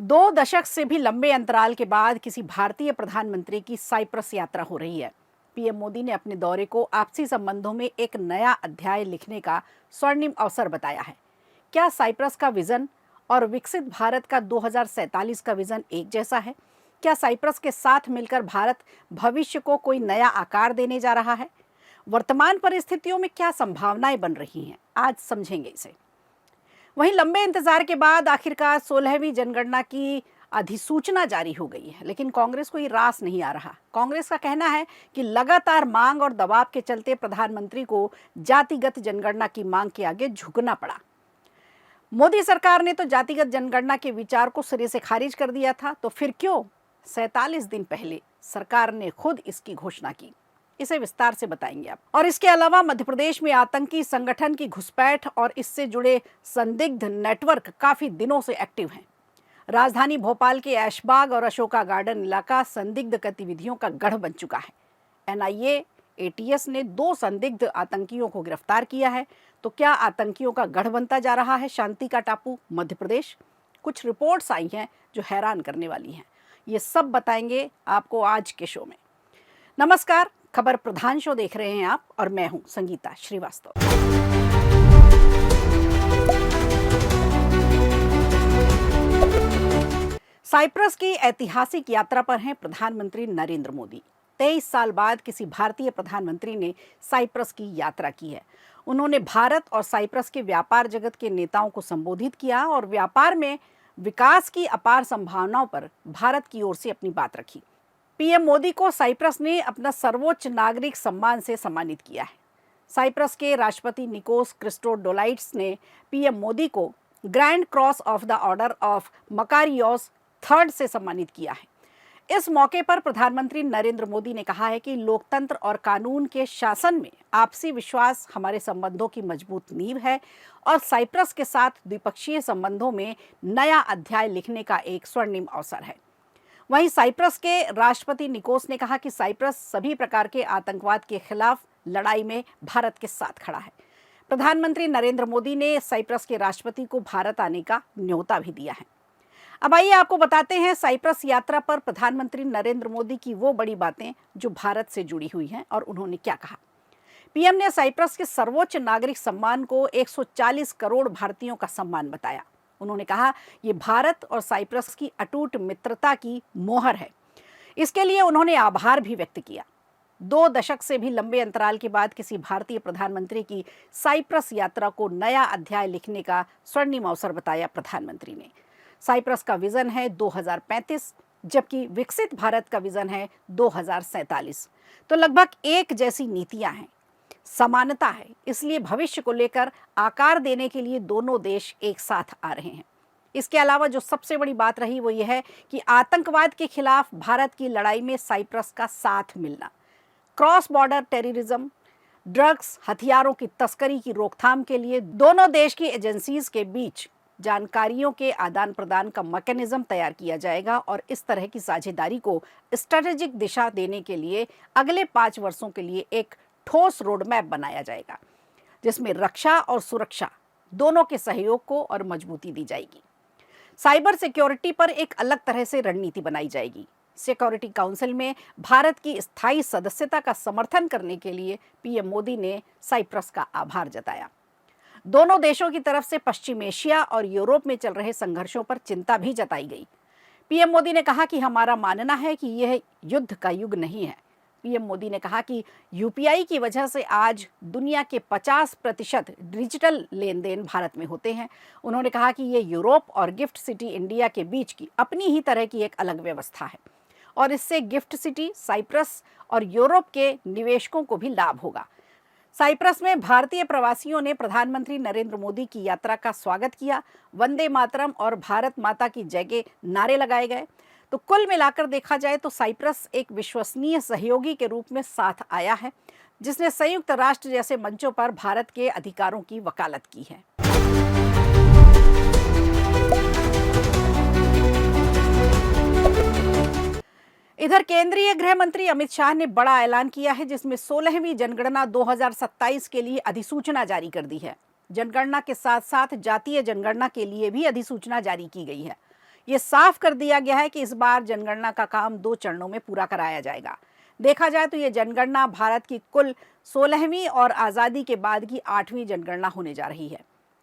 2 दशक से भी लंबे अंतराल के बाद किसी भारतीय प्रधानमंत्री की साइप्रस यात्रा हो रही है। पीएम मोदी ने अपने दौरे को आपसी संबंधों में एक नया अध्याय लिखने का स्वर्णिम अवसर बताया है। क्या साइप्रस का विजन और विकसित भारत का 2047 का विजन एक जैसा है? क्या साइप्रस के साथ मिलकर भारत भविष्य को कोई नया आकार देने जा रहा है? वर्तमान परिस्थितियों में क्या संभावनाएं बन रही हैं? आज समझेंगे इसे। वहीं लंबे इंतजार के बाद आखिरकार 16वीं जनगणना की अधिसूचना जारी हो गई है, लेकिन कांग्रेस को ये रास नहीं आ रहा। कांग्रेस का कहना है कि लगातार मांग और दबाव के चलते प्रधानमंत्री को जातिगत जनगणना की मांग के आगे झुकना पड़ा। मोदी सरकार ने तो जातिगत जनगणना के विचार को सिरे से खारिज कर दिया था, तो फिर क्यों 47 दिन पहले सरकार ने खुद इसकी घोषणा की? इसे विस्तार से बताएंगे आप। और इसके अलावा मध्य प्रदेश में आतंकी संगठन की घुसपैठ और इससे जुड़े संदिग्ध नेटवर्क काफी दिनों से एक्टिव हैं। राजधानी भोपाल के ऐशबाग और अशोका गार्डन इलाका संदिग्ध गतिविधियों का गढ़ बन चुका है। एनआईए एटीएस ने 2 संदिग्ध आतंकियों को गिरफ्तार किया है। तो क्या आतंकियों का गढ़ बनता जा रहा है शांति का टापू मध्य प्रदेश? कुछ रिपोर्ट्स आई हैं जो हैरान करने वाली हैं। ये सब बताएंगे आपको आज के शो में। नमस्कार, खबर प्रधान शो देख रहे हैं आप और मैं हूं संगीता श्रीवास्तव। साइप्रस की ऐतिहासिक यात्रा पर हैं प्रधानमंत्री नरेंद्र मोदी। 23 साल बाद किसी भारतीय प्रधानमंत्री ने साइप्रस की यात्रा की है। उन्होंने भारत और साइप्रस के व्यापार जगत के नेताओं को संबोधित किया और व्यापार में विकास की अपार संभावनाओं पर भारत की ओर से अपनी बात रखी। पीएम मोदी को साइप्रस ने अपना सर्वोच्च नागरिक सम्मान से सम्मानित किया है। साइप्रस के राष्ट्रपति निकोस क्रिस्टोडोलाइट्स ने पीएम मोदी को grand cross of the order of Makarios III से सम्मानित किया है। इस मौके पर प्रधानमंत्री नरेंद्र मोदी ने कहा है कि लोकतंत्र और कानून के शासन में आपसी विश्वास हमारे संबंधों की मजबूत नींव है और साइप्रस के साथ द्विपक्षीय संबंधों में नया अध्याय लिखने का एक स्वर्णिम अवसर है। वहीं साइप्रस के राष्ट्रपति निकोस ने कहा कि साइप्रस सभी प्रकार के आतंकवाद के खिलाफ लड़ाई में भारत के साथ खड़ा है। प्रधानमंत्री नरेंद्र मोदी ने साइप्रस के राष्ट्रपति को भारत आने का न्योता भी दिया है। अब आइए आपको बताते हैं साइप्रस यात्रा पर प्रधानमंत्री नरेंद्र मोदी की वो बड़ी बातें जो भारत से जुड़ी हुई हैं और उन्होंने क्या कहा। पीएम ने साइप्रस के सर्वोच्च नागरिक सम्मान को 140 करोड़ भारतीयों का सम्मान बताया। उन्होंने कहा ये भारत और साइप्रस की अटूट मित्रता की मोहर है। इसके लिए उन्होंने आभार भी व्यक्त किया। 2 दशक से भी लंबे अंतराल के बाद किसी भारतीय प्रधानमंत्री की साइप्रस यात्रा को नया अध्याय लिखने का स्वर्णिम अवसर बताया प्रधानमंत्री ने। साइप्रस का विजन है 2035, जबकि विकसित भारत का विजन है 2047। तो लगभग एक जैसी नीतियां हैं, समानता है, इसलिए भविष्य को लेकर आकार देने के लिए दोनों देश एक साथ आ रहे हैं। इसके अलावा जो सबसे बड़ी बात रही वो ये है कि आतंकवाद के खिलाफ भारत की लड़ाई में साइप्रस का साथ मिलना, क्रॉस बॉर्डर टेररिज्म, ड्रग्स, हथियारों की तस्करी की रोकथाम के लिए दोनों देश की एजेंसीज के बीच जानकारियों के आदान प्रदान का मैकेनिज्म तैयार किया जाएगा और इस तरह की साझेदारी को स्ट्रेटेजिक दिशा देने के लिए अगले 5 वर्षों के लिए एक ठोस रोडमैप बनाया जाएगा, जिसमें रक्षा और सुरक्षा दोनों के सहयोग को और मजबूती दी जाएगी। साइबर सिक्योरिटी पर एक अलग तरह से रणनीति बनाई जाएगी। सिक्योरिटी काउंसिल में भारत की स्थायी सदस्यता का समर्थन करने के लिए पीएम मोदी ने साइप्रस का आभार जताया। दोनों देशों की तरफ से पश्चिम एशिया और यूरोप में चल रहे संघर्षों पर चिंता भी जताई गई। पीएम मोदी ने कहा कि हमारा मानना है कि यह युद्ध का युग नहीं है। पीएम मोदी ने कहा कि यूपीआई की वजह से आज दुनिया के 50% डिजिटल लेन देन भारत में होते हैं। उन्होंने कहा कि ये यूरोप और गिफ्ट सिटी इंडिया के बीच की अपनी ही तरह की एक अलग व्यवस्था है और इससे गिफ्ट सिटी, साइप्रस और यूरोप के निवेशकों को भी लाभ होगा। साइप्रस में भारतीय प्रवासियों ने प्रधानमंत्री नरेंद्र मोदी की यात्रा का स्वागत किया। वंदे मातरम और भारत माता की जय के नारे लगाए गए। तो कुल मिलाकर देखा जाए तो साइप्रस एक विश्वसनीय सहयोगी के रूप में साथ आया है, जिसने संयुक्त राष्ट्र जैसे मंचों पर भारत के अधिकारों की वकालत की है। इधर केंद्रीय गृह मंत्री अमित शाह ने बड़ा ऐलान किया है, जिसमें 16वीं जनगणना 2027 के लिए अधिसूचना जारी कर दी है। जनगणना के साथ साथ जातीय जनगणना के लिए भी अधिसूचना जारी की गई है। ये साफ कर दिया गया है कि इस बार जनगणना का काम 2 चरणों में पूरा कराया जाएगा। देखा जाए तो ये जनगणना भारत की कुल 16वीं और आज़ादी के बाद की 8वीं जनगणना होने जा रही है।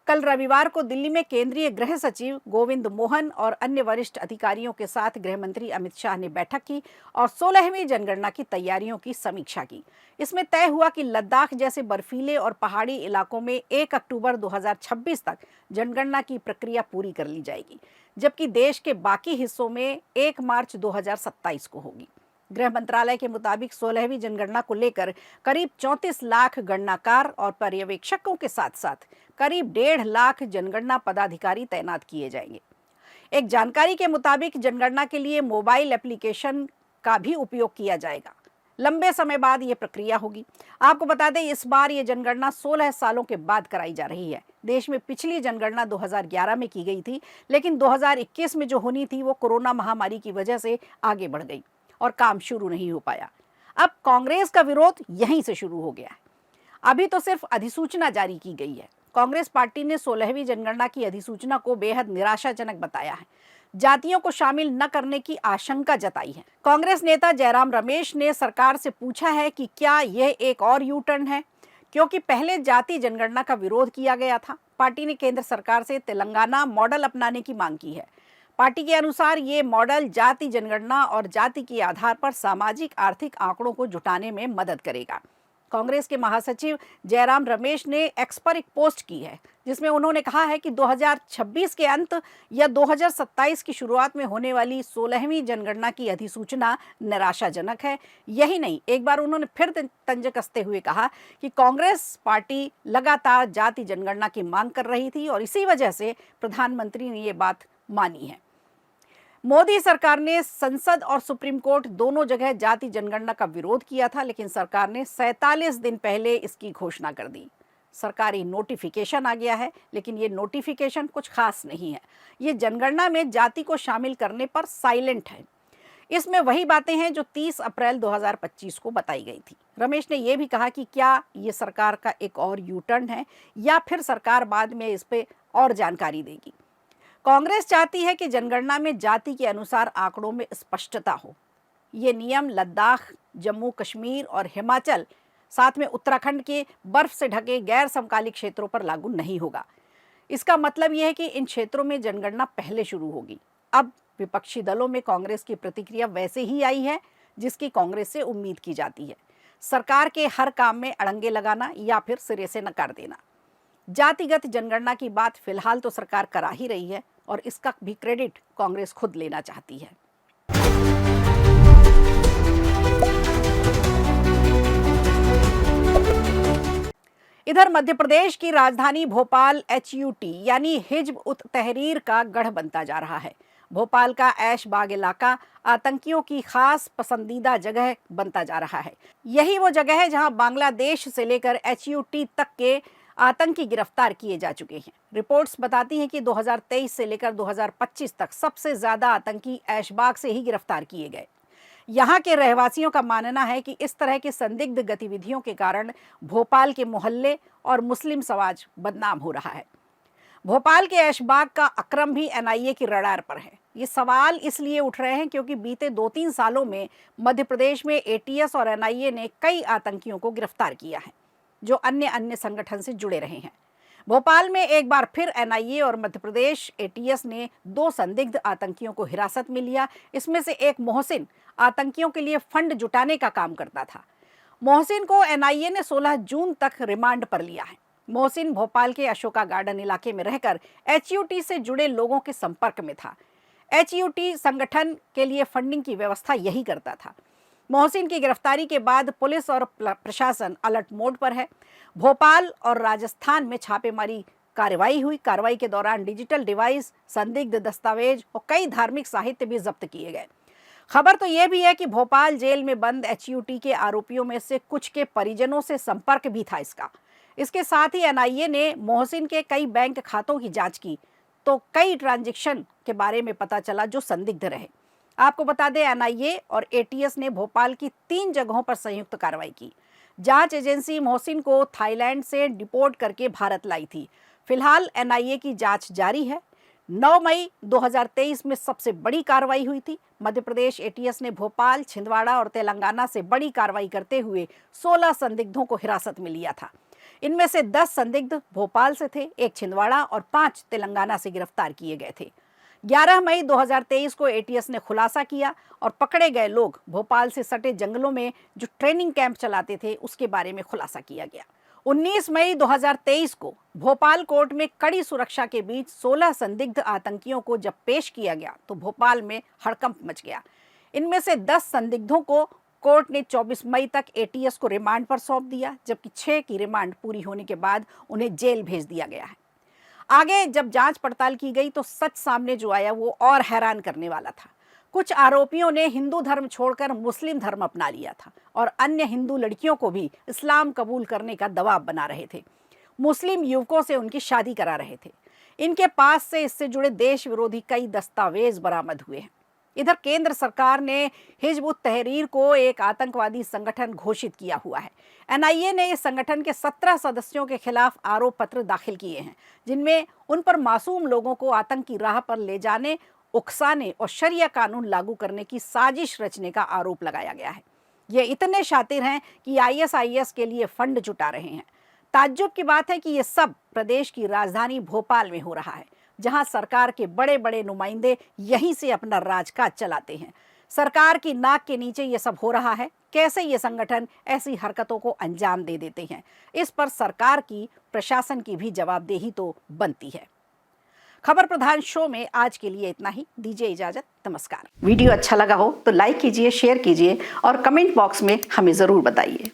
कल रविवार को दिल्ली में केंद्रीय गृह सचिव गोविंद मोहन और अन्य वरिष्ठ अधिकारियों के साथ गृह मंत्री अमित शाह ने बैठक की और 16वीं जनगणना की तैयारियों की समीक्षा की। इसमें तय हुआ कि लद्दाख जैसे बर्फीले और पहाड़ी इलाकों में 1 अक्टूबर 2026 तक जनगणना की प्रक्रिया पूरी कर ली जाएगी, जबकि देश के बाकी हिस्सों में 1 मार्च 2027 को होगी। गृह मंत्रालय के मुताबिक 16वीं जनगणना को लेकर करीब 34 लाख गणनाकार और पर्यवेक्षकों के साथ साथ करीब 1.5 लाख जनगणना पदाधिकारी तैनात किए जाएंगे। एक जानकारी के मुताबिक जनगणना के लिए मोबाइल एप्लीकेशन का भी उपयोग किया जाएगा। लंबे समय बाद ये प्रक्रिया होगी। आपको बता दें, इस बार ये जनगणना 16 सालों के बाद कराई जा रही है। देश में पिछली जनगणना 2011 में की गई थी, लेकिन 2021 में जो होनी थी वो कोरोना महामारी की वजह से आगे बढ़ गई और काम शुरू नहीं हो पाया। अब कांग्रेस का विरोध यहीं से शुरू हो गया है। अभी तो सिर्फ अधिसूचना जारी की गई है। कांग्रेस पार्टी ने 16वीं जनगणना की अधिसूचना को बेहद निराशाजनक बताया है। जातियों को शामिल न करने की आशंका जताई है। कांग्रेस नेता जयराम रमेश ने सरकार से पूछा है कि क्या यह एक और यू टर्न है, क्योंकि पहले जाति जनगणना का विरोध किया गया था। पार्टी ने केंद्र सरकार से तेलंगाना मॉडल अपनाने की मांग की है। पार्टी के अनुसार ये मॉडल जाति जनगणना और जाति के आधार पर सामाजिक आर्थिक आंकड़ों को जुटाने में मदद करेगा। कांग्रेस के महासचिव जयराम रमेश ने एक्स पर एक पोस्ट की है, जिसमें उन्होंने कहा है कि 2026 के अंत या 2027 की शुरुआत में होने वाली 16वीं जनगणना की अधिसूचना निराशाजनक है। यही नहीं, एक बार उन्होंने फिर तंज कसते हुए कहा कि कांग्रेस पार्टी लगातार जाति जनगणना की मांग कर रही थी और इसी वजह से प्रधानमंत्री ने ये बात मानी है। मोदी सरकार ने संसद और सुप्रीम कोर्ट दोनों जगह जाति जनगणना का विरोध किया था, लेकिन सरकार ने 47 दिन पहले इसकी घोषणा कर दी। सरकारी नोटिफिकेशन आ गया है, लेकिन ये नोटिफिकेशन कुछ खास नहीं है। ये जनगणना में जाति को शामिल करने पर साइलेंट है। इसमें वही बातें हैं जो 30 अप्रैल 2025 को बताई गई थी। रमेश ने यह भी कहा कि क्या ये सरकार का एक और यू टर्न है या फिर सरकार बाद में इस पर और जानकारी देगी। कांग्रेस चाहती है कि जनगणना में जाति के अनुसार आंकड़ों में स्पष्टता हो। ये नियम लद्दाख, जम्मू कश्मीर और हिमाचल, साथ में उत्तराखंड के बर्फ से ढके गैर समकालिक क्षेत्रों पर लागू नहीं होगा। इसका मतलब यह है कि इन क्षेत्रों में जनगणना पहले शुरू होगी। अब विपक्षी दलों में कांग्रेस की प्रतिक्रिया वैसे ही आई है जिसकी कांग्रेस से उम्मीद की जाती है। सरकार के हर काम में अड़ंगे लगाना या फिर सिरे से नकार देना। जातिगत जनगणना की बात फिलहाल तो सरकार करा ही रही है और इसका भी क्रेडिट कांग्रेस खुद लेना चाहती है। इधर मध्य प्रदेश की राजधानी भोपाल HUT यानी हिज्ब उत तहरीर का गढ़ बनता जा रहा है। भोपाल का ऐशबाग इलाका आतंकियों की खास पसंदीदा जगह बनता जा रहा है। यही वो जगह है जहां बांग्लादेश से लेकर HUT तक के आतंकी गिरफ्तार किए जा चुके हैं। रिपोर्ट्स बताती हैं कि 2023 से लेकर 2025 तक सबसे ज्यादा आतंकी ऐशबाग से ही गिरफ्तार किए गए। यहाँ के रहवासियों का मानना है कि इस तरह की संदिग्ध गतिविधियों के कारण भोपाल के मोहल्ले और मुस्लिम समाज बदनाम हो रहा है। भोपाल के ऐशबाग का अक्रम भी NIA की रडार पर है। ये सवाल इसलिए उठ रहे हैं क्योंकि बीते 2-3 सालों में मध्य प्रदेश में ATS और NIA ने कई आतंकियों को गिरफ्तार किया है जो अन्य संगठन से जुड़े रहे हैं। भोपाल में एक बार फिर NIA और मध्य प्रदेश ATS ने 2 संदिग्ध आतंकियों को हिरासत में लिया। इसमें से एक मोहसिन आतंकियों के लिए फंड जुटाने का काम करता था। मोहसिन को NIA ने 16 जून तक रिमांड पर लिया है। मोहसिन भोपाल के अशोका गार्डन इलाके में रहकर HUT से जुड़े लोगों के संपर्क में था। HUT संगठन के लिए फंडिंग की व्यवस्था यही करता था। मोहसिन की गिरफ्तारी के बाद पुलिस और प्रशासन अलर्ट मोड पर है। भोपाल और राजस्थान में छापेमारी कार्रवाई हुई। कार्रवाई के दौरान डिजिटल डिवाइस, संदिग्ध दस्तावेज और कई धार्मिक साहित्य भी जब्त किए गए। खबर तो यह भी है कि भोपाल जेल में बंद HUT के आरोपियों में से कुछ के परिजनों से संपर्क भी था इसके साथ ही NIA ने मोहसिन के कई बैंक खातों की जांच की तो कई ट्रांजैक्शन के बारे में पता चला जो संदिग्ध रहे। आपको बता दें, NIA और ATS ने भोपाल की 3 जगहों पर संयुक्त कार्रवाई की। जांच एजेंसी मोहसिन को थाईलैंड से डिपोर्ट करके भारत लाई थी। फिलहाल NIA की जांच जारी है। 9 मई 2023 में सबसे बड़ी कार्रवाई हुई थी। मध्य प्रदेश एटीएस ने भोपाल, छिंदवाड़ा और तेलंगाना से बड़ी कार्रवाई करते हुए 16 संदिग्धों को हिरासत में लिया था। इनमें से 10 संदिग्ध भोपाल से थे, 1 छिंदवाड़ा और 5 तेलंगाना से गिरफ्तार किए गए थे। 11 मई 2023 को एटीएस ने खुलासा किया और पकड़े गए लोग भोपाल से सटे जंगलों में जो ट्रेनिंग कैंप चलाते थे उसके बारे में खुलासा किया गया। 19 मई 2023 को भोपाल कोर्ट में कड़ी सुरक्षा के बीच 16 संदिग्ध आतंकियों को जब पेश किया गया तो भोपाल में हड़कंप मच गया। इनमें से 10 संदिग्धों को कोर्ट ने 24 मई तक एटीएस को रिमांड पर सौंप दिया, जबकि 6 की रिमांड पूरी होने के बाद उन्हें जेल भेज दिया गया है। आगे जब जांच पड़ताल की गई तो सच सामने जो आया वो और हैरान करने वाला था। कुछ आरोपियों ने हिंदू धर्म छोड़कर मुस्लिम धर्म अपना लिया था और अन्य हिंदू लड़कियों को भी इस्लाम कबूल करने का दबाव बना रहे थे। मुस्लिम युवकों से उनकी शादी करा रहे थे। इनके पास से इससे जुड़े देश विरोधी कई दस्तावेज बरामद हुए हैं। इधर केंद्र सरकार ने हिजब उत तहरीर को एक आतंकवादी संगठन घोषित किया हुआ है। एनआईए ने इस संगठन के 17 सदस्यों के खिलाफ आरोप पत्र दाखिल किए हैं, जिनमें उन पर मासूम लोगों को आतंक की राह पर ले जाने, उकसाने और शरिया कानून लागू करने की साजिश रचने का आरोप लगाया गया है। ये इतने शातिर हैं कि आईएसआईएस के लिए फंड जुटा रहे हैं। ताज्जुब की बात है कि ये सब प्रदेश की राजधानी भोपाल में हो रहा है, जहां सरकार के बड़े बड़े नुमाइंदे यहीं से अपना राजकाज चलाते हैं। सरकार की नाक के नीचे ये सब हो रहा है। कैसे ये संगठन ऐसी हरकतों को अंजाम दे देते हैं, इस पर सरकार की, प्रशासन की भी जवाबदेही तो बनती है। खबर प्रधान शो में आज के लिए इतना ही। दीजिए इजाजत, नमस्कार। वीडियो अच्छा लगा हो तो लाइक कीजिए, शेयर कीजिए और कमेंट बॉक्स में हमें जरूर बताइए।